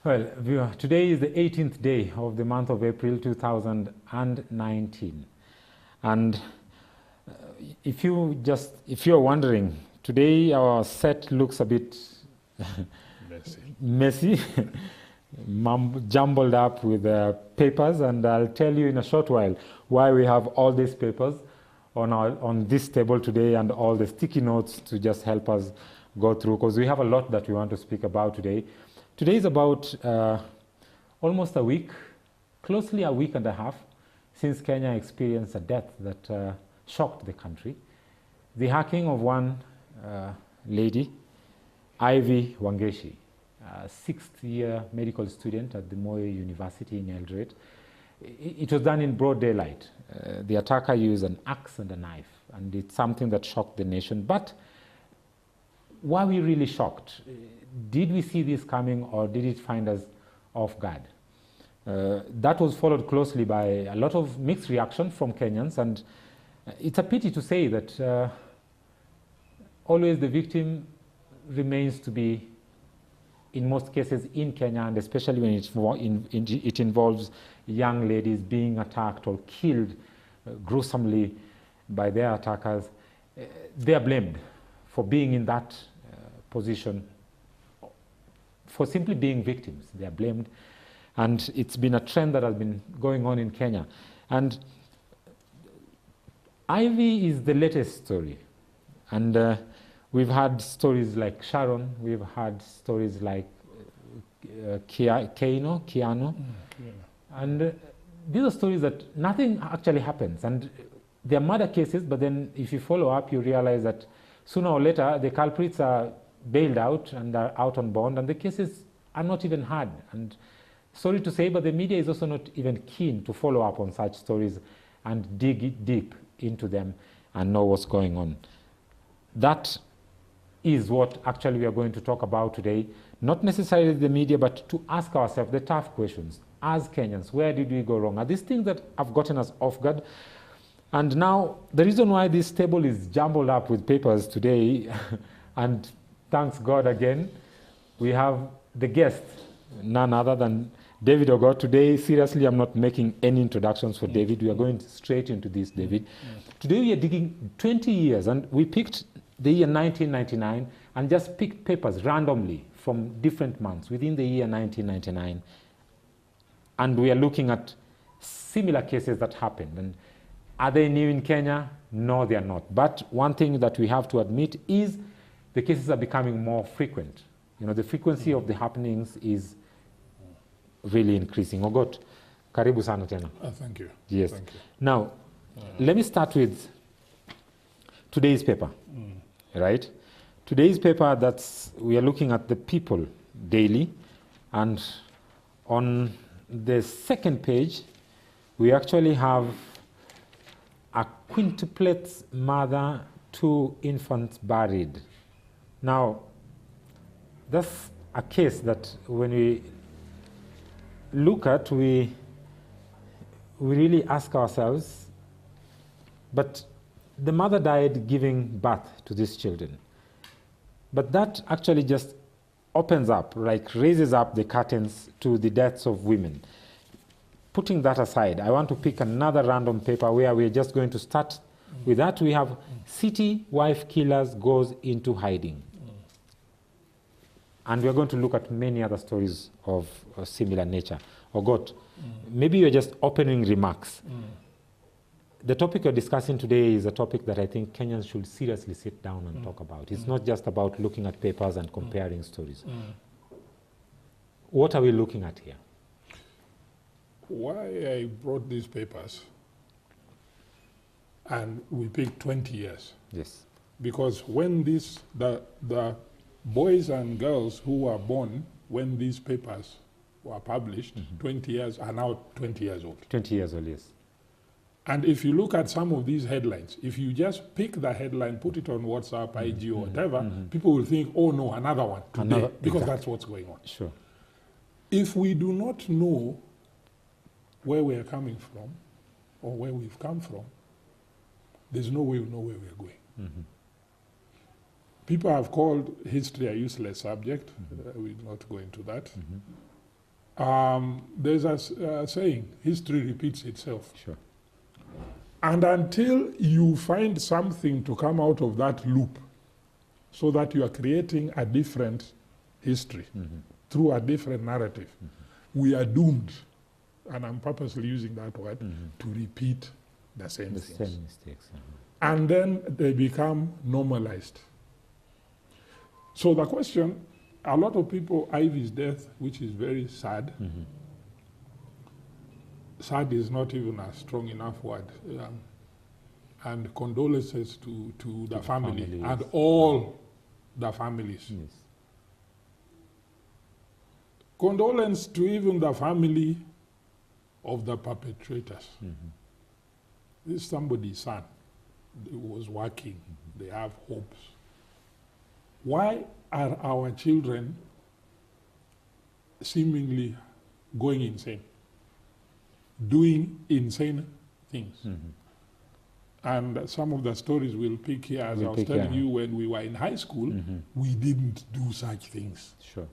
Well, today is the 18th day of the month of April 2019. And if you're wondering, today our set looks a bit messy, jumbled up with papers, and I'll tell you in a short while why we have all these papers on this table today and all the sticky notes to just help us go through, because we have a lot that we want to speak about today. Today is about almost a week, closely a week and a half, since Kenya experienced a death that shocked the country. The hacking of one lady, Ivy Wangechi, a sixth-year medical student at the Moi University in Eldoret. It was done in broad daylight. The attacker used an axe and a knife, and it's something that shocked the nation. But were we really shocked? Did we see this coming, or did it find us off guard? That was followed closely by a lot of mixed reaction from Kenyans, and it's a pity to say that always the victim remains to be, in most cases in Kenya, and especially when it involves young ladies being attacked or killed gruesomely by their attackers. They are blamed for being in that position, for simply being victims. They are blamed, and it's been a trend that has been going on in Kenya. And Ivy is the latest story, and we've had stories like Sharon, we've had stories like Keanu, and these are stories that nothing actually happens, and they're murder cases, but then if you follow up, you realize that sooner or later the culprits are bailed out and are out on bond, and the cases are not even heard. And sorry to say, but the media is also not even keen to follow up on such stories and dig deep into them and know what's going on. That is what actually we are going to talk about today. Not necessarily the media, but to ask ourselves the tough questions. As Kenyans, where did we go wrong? Are these things that have gotten us off guard? And now, the reason why this table is jumbled up with papers today, and thanks God again, we have the guest, none other than David Ogot. Today, seriously, I'm not making any introductions for David. We are going straight into this, David. Today we are digging 20 years, and we picked the year 1999 and just picked papers randomly from different months within the year 1999. And we are looking at similar cases that happened. And are they new in Kenya? No, they are not. But one thing that we have to admit is the cases are becoming more frequent. You know, the frequency of the happenings is really increasing. Ogot, karibu sana tena. Thank you. Yes. Thank you. Now, let me start with today's paper, right? Today's paper, we are looking at the People daily, and on the second page, we actually have a quintuplet mother, 2 infants buried. Now, that's a case that when we look at, we really ask ourselves, but the mother died giving birth to these children. But that actually just opens up, like raises up the curtains to the deaths of women. Putting that aside, I want to pick another random paper where we're just going to start with that. We have City Wife Killers Goes into Hiding. And we're going to look at many other stories of a similar nature. Ogot, maybe you're just opening remarks. The topic you're discussing today is a topic that I think Kenyans should seriously sit down and talk about. It's not just about looking at papers and comparing stories. What are we looking at here? Why I brought these papers, and we picked 20 years. Yes. Because when the boys and girls who were born when these papers were published, 20 years, are now 20 years old. 20 years old, yes. And if you look at some of these headlines, if you just pick the headline, put it on WhatsApp, IG, or whatever, people will think, oh no, another one today, because that's what's going on. Sure. If we do not know where we are coming from, or where we've come from, there's no way we know where we are going. People have called history a useless subject. We'll not go into that. There's a saying, history repeats itself. Sure. And until you find something to come out of that loop so that you are creating a different history through a different narrative, we are doomed, and I'm purposely using that word, to repeat the same things. Same mistakes. And then they become normalized. So the question, a lot of people, Ivy's death, which is very sad. Sad is not even a strong enough word. And condolences to the family and all the families. Yes. Condolence to even the family of the perpetrators. This is somebody's son. He was working. They have hopes. Why are our children seemingly going insane? Doing insane things? And some of the stories we'll pick here, as I was telling you, when we were in high school, we didn't do such things. Sure.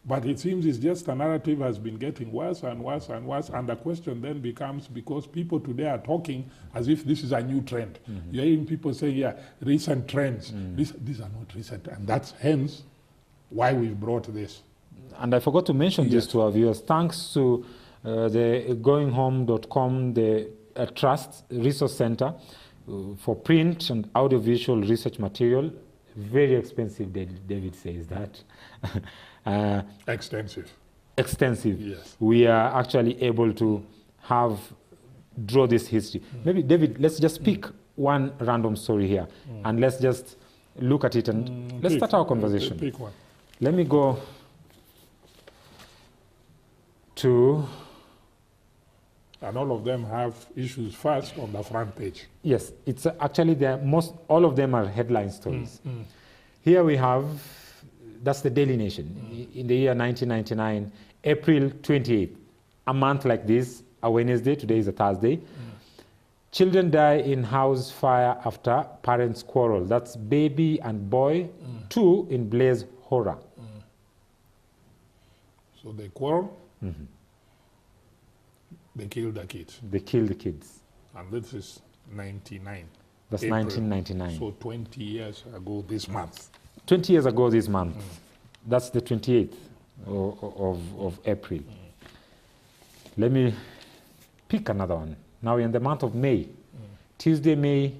But it seems it's just a narrative has been getting worse and worse and worse, and the question then becomes, because people today are talking as if this is a new trend. You're hearing people say, yeah, recent trends. These are not recent, and that's hence why we've brought this. And I forgot to mention this to our viewers. Thanks to the goinghome.com, the Trust Resource Center for print and audiovisual research material. Very expensive, David says that. Extensive. Extensive. Yes. We are actually able to draw this history. Maybe, David, let's just pick one random story here and let's just look at it and let's start our conversation. Pick one. Let me go to... And all of them have issues first on the front page. Yes, it's actually all of them are headline stories. Here we have, that's the Daily Nation. In the year 1999, April 28th, a month like this, a Wednesday, today is a Thursday. Children die in house fire after parents quarrel. That's baby and boy, 2 in blaze horror. So they quarrel. They killed the kids. They killed the kids. And this is 99. That's April. 1999. So 20 years ago this month. 20 years ago this month. That's the 28th of April. Let me pick another one. Now we're in the month of May. Tuesday, May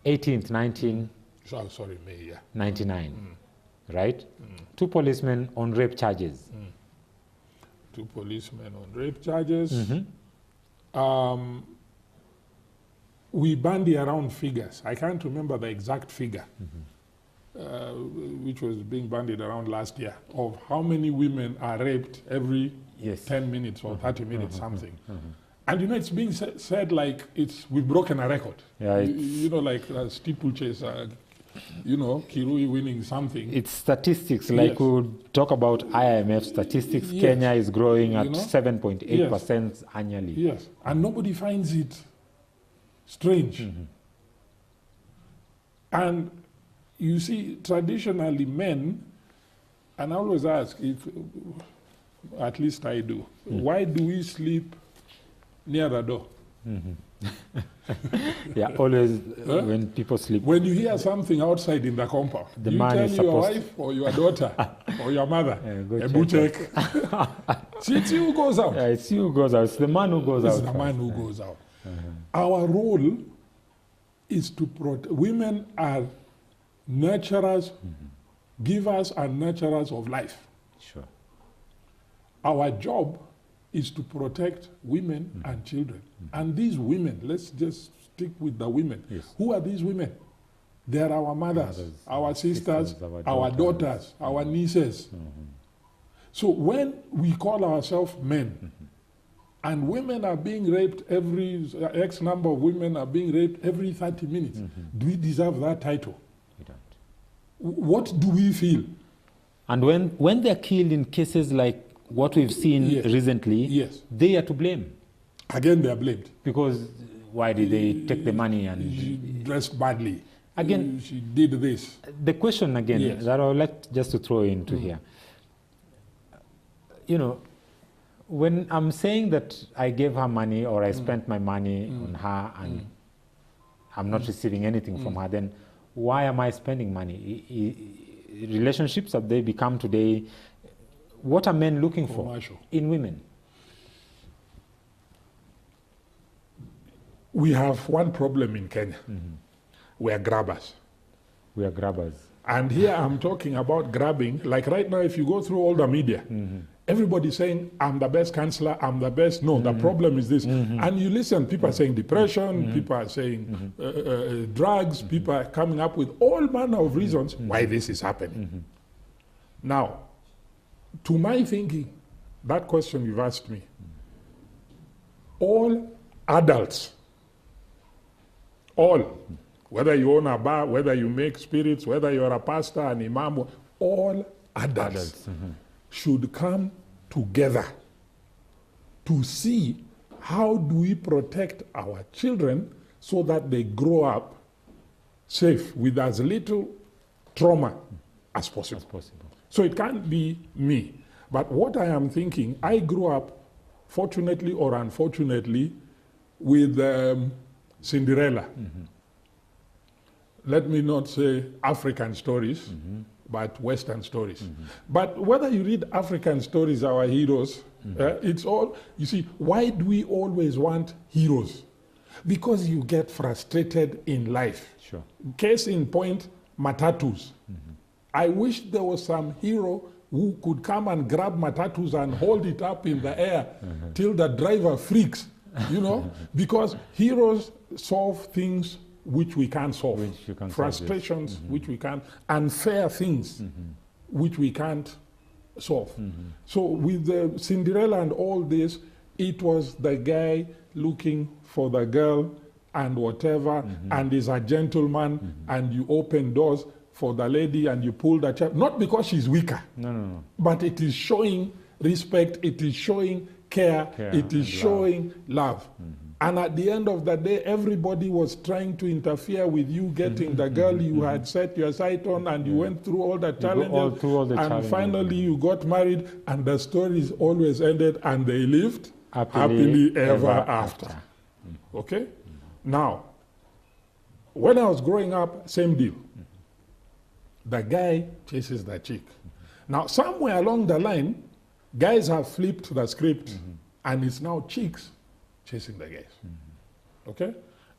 18th, 1999. Right? 2 policemen on rape charges. 2 policemen on rape charges. We bandy around figures. I can't remember the exact figure, which was being bandied around last year, of how many women are raped every 10 minutes or 30 minutes, something. And you know, it's being said like we've broken a record. Yeah, you know, like a steeplechase, you know, Kirui winning something. It's statistics, like we would talk about IMF statistics. Kenya is growing at 7.8% annually. Yes, and nobody finds it strange. And you see, traditionally men, and I always ask, if at least I do, why do we sleep near the door? Yeah, always when people sleep. When you hear something outside in the compound, the you man tell is your supposed wife or your daughter or your mother, go check. See, it's you who goes out. Yeah, it's you who goes out. It's the man who goes out. It's the man who goes out. Our role is to protect. Women are nurturers, givers and nurturers of life. Sure. Our job is to protect women and children. And these women, let's just stick with the women. Yes. Who are these women? They are our mothers, our sisters, our daughters, our nieces. So when we call ourselves men, and women are being raped X number of women are being raped every 30 minutes, do we deserve that title? We don't. What do we feel? And when they're killed in cases like what we've seen recently, they are to blame. Again, they are blamed. Because why did they take the money and... She dressed badly. Again, she did this. The question again that I would like just to throw into here. you know, when I'm saying that I gave her money or I spent my money on her and I'm not receiving anything from her, then why am I spending money? Relationships that they become today, what are men looking for in women? We have one problem in Kenya. We are grabbers. We are grabbers. And here I'm talking about grabbing. Like right now, if you go through all the media, everybody's saying, I'm the best counselor, I'm the best. No, the problem is this. And you listen, people are saying depression, people are saying drugs, people are coming up with all manner of reasons why this is happening. Now, to my thinking, that question you've asked me, all adults, all, whether you own a bar, whether you make spirits, whether you're a pastor, an imam, all adults should come together to see how do we protect our children so that they grow up safe with as little trauma as possible. So it can't be me. But what I am thinking, I grew up, fortunately or unfortunately, with Cinderella. Let me not say African stories, but Western stories. But whether you read African stories, our heroes, it's all, you see, why do we always want heroes? Because you get frustrated in life. Sure. Case in point, matatus. I wish there was some hero who could come and grab matatus and hold it up in the air till the driver freaks, you know, because heroes solve things which we can't solve. Frustrations which we can't, unfair things which we can't solve. So with the Cinderella and all this, it was the guy looking for the girl and whatever, and is a gentleman, and you open doors for the lady and you pull the chair, not because she's weaker, but it is showing respect, it is showing care, it is showing love. And at the end of the day, everybody was trying to interfere with you getting the girl you had set your sight on, and you went through all the challenges, and finally you got married, and the stories always ended, and they lived happily ever after. Okay? Now, when I was growing up, same deal. The guy chases the chick. Now, somewhere along the line, guys have flipped the script, and it's now chicks chasing the guys. Okay?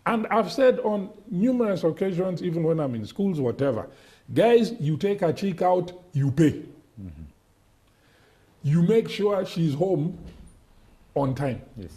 And I've said on numerous occasions, even when I'm in schools, whatever, guys, you take a chick out, you pay. You make sure she's home on time. Yes.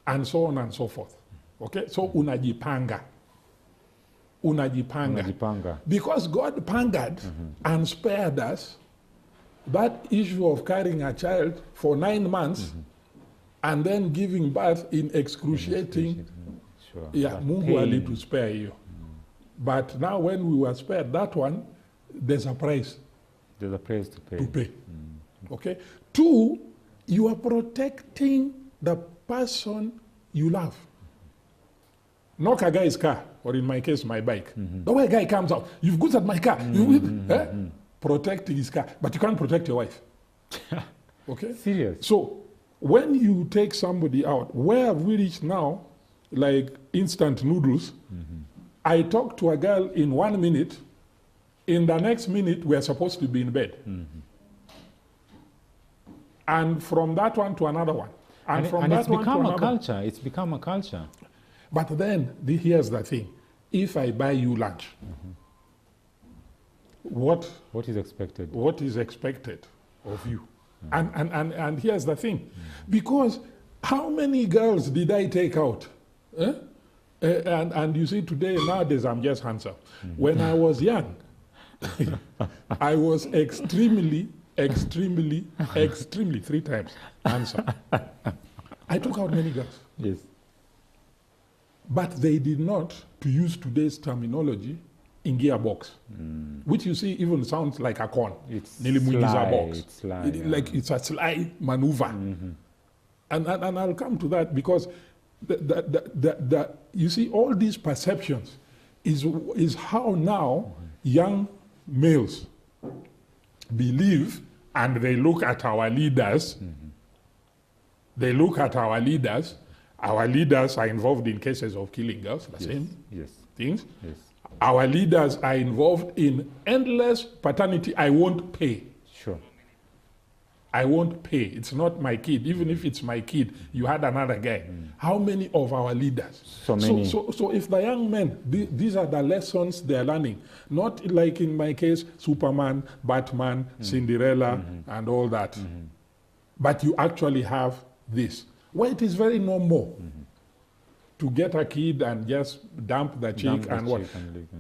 And so on and so forth. Okay? So unajipanga. Unajipanga. Because God pangered and spared us that issue of carrying a child for 9 months and then giving birth in excruciating. Yeah, Mungu alituspare hiyo. But now when we were spared that one, there's a price. There's a price to pay. Okay? 2, you are protecting the person you love. Knock a guy's car, or in my case, my bike. The way a guy comes out, you've got at my car. Protecting his car, but you can't protect your wife. Okay? Serious. So when you take somebody out, where have we reached now? Like instant noodles. I talk to a girl in 1 minute. In the next minute, we're supposed to be in bed. And from that one to another one. And from that it's one become to a another. culture. It's become a culture. But then, here's the thing. If I buy you lunch, what is expected? What is expected of you? And here's the thing. Because how many girls did I take out? And you see today, nowadays, I'm just handsome. When I was young, I was extremely, 3 times handsome. I took out many girls. Yes. But they did not, to use today's terminology, ingia box, which you see even sounds like a con. It's sly. It's a sly maneuver. And I'll come to that because you see all these perceptions is how now young males believe and they look at our leaders, they look at our leaders are involved in cases of killing girls, the same things. Yes. Our leaders are involved in endless paternity. I won't pay. Sure. I won't pay. It's not my kid. Even if it's my kid, you had another guy. How many of our leaders? So many. So if the young men, these are the lessons they're learning. Not like in my case, Superman, Batman, Cinderella, and all that. But you actually have this. Well, it is very normal to get a kid and just dump the chick and what.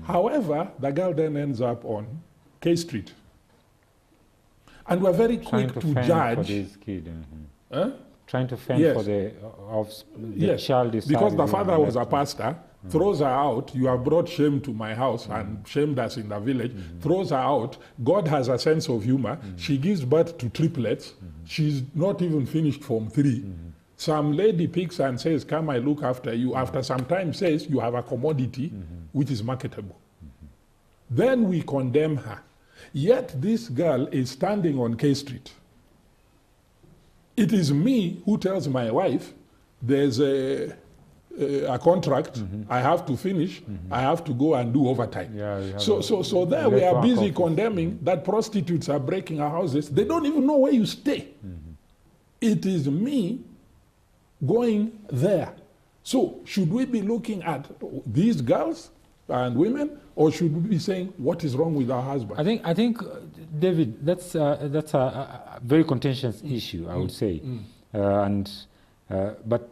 However, the girl then ends up on K Street. And we're very quick to judge. For this kid. Trying to fend for the child. Because the father was a pastor, throws her out. You have brought shame to my house and shamed us in the village. Throws her out. God has a sense of humor. She gives birth to triplets. She's not even finished Form 3. Some lady picks and says, come, I look after you. After some time says, you have a commodity which is marketable. Then we condemn her. Yet this girl is standing on K Street. It is me who tells my wife, there's a contract, I have to finish, I have to go and do overtime. So there we are busy condemning that prostitutes are breaking our houses. They don't even know where you stay. It is me going there. So should we be looking at these girls and women, or should we be saying what is wrong with our husband? I think, David, that's a very contentious issue, I would say, but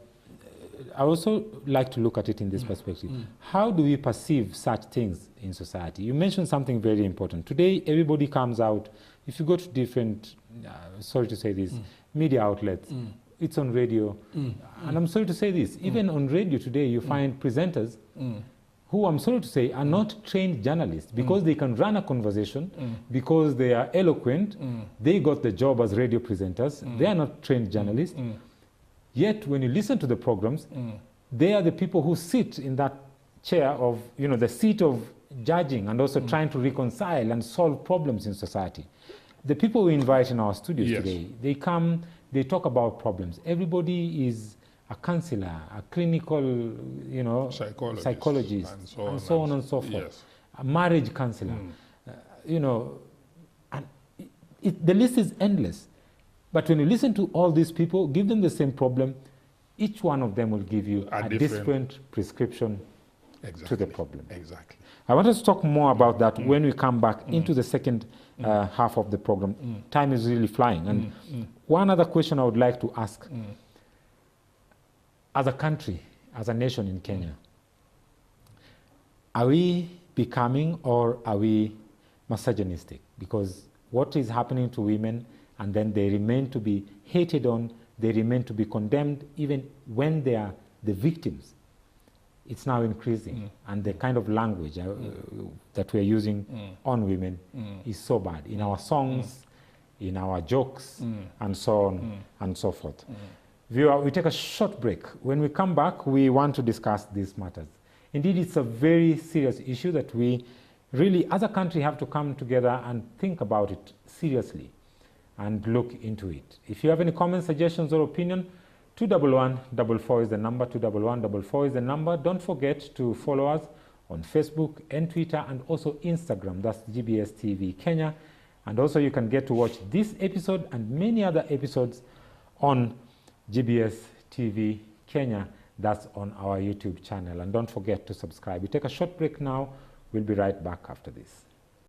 I also like to look at it in this perspective. How do we perceive such things in society? You mentioned something very important. Today, everybody comes out. If you go to different, sorry to say this, media outlets, it's on radio, and I'm sorry to say this, even on radio today, you find presenters who, I'm sorry to say, are not trained journalists because they can run a conversation, because they are eloquent, they got the job as radio presenters, they are not trained journalists. Yet, when you listen to the programs, they are the people who sit in that chair of, the seat of judging and also trying to reconcile and solve problems in society. The people we invite in our studios today, they come, they talk about problems. Everybody is a counselor, a clinical, psychologist, and so on and so forth. A marriage counselor, and the list is endless. But when you listen to all these people, give them the same problem, each one of them will give you a different prescription to the problem. Exactly. I want us to talk more about that when we come back into the second half of the program. Time is really flying. And one other question I would like to ask, as a country, as a nation in Kenya, are we becoming, or are we misogynistic? Because what is happening to women, and then they remain to be hated on, they remain to be condemned even when they are the victims. It's now increasing, and the kind of language that we're using on women is so bad in our songs, in our jokes, and so on and so forth. Viewer, we take a short break. When we come back, we want to discuss these matters. Indeed, it's a very serious issue that we really, as a country, have to come together and think about it seriously and look into it. If you have any comments, suggestions, or opinion, 21144 is the number, 21144 is the number. Don't forget to follow us on Facebook and Twitter and also Instagram. That's GBS TV Kenya. And also you can get to watch this episode and many other episodes on GBS TV Kenya. That's on our YouTube channel. And don't forget to subscribe. We take a short break now. We'll be right back after this.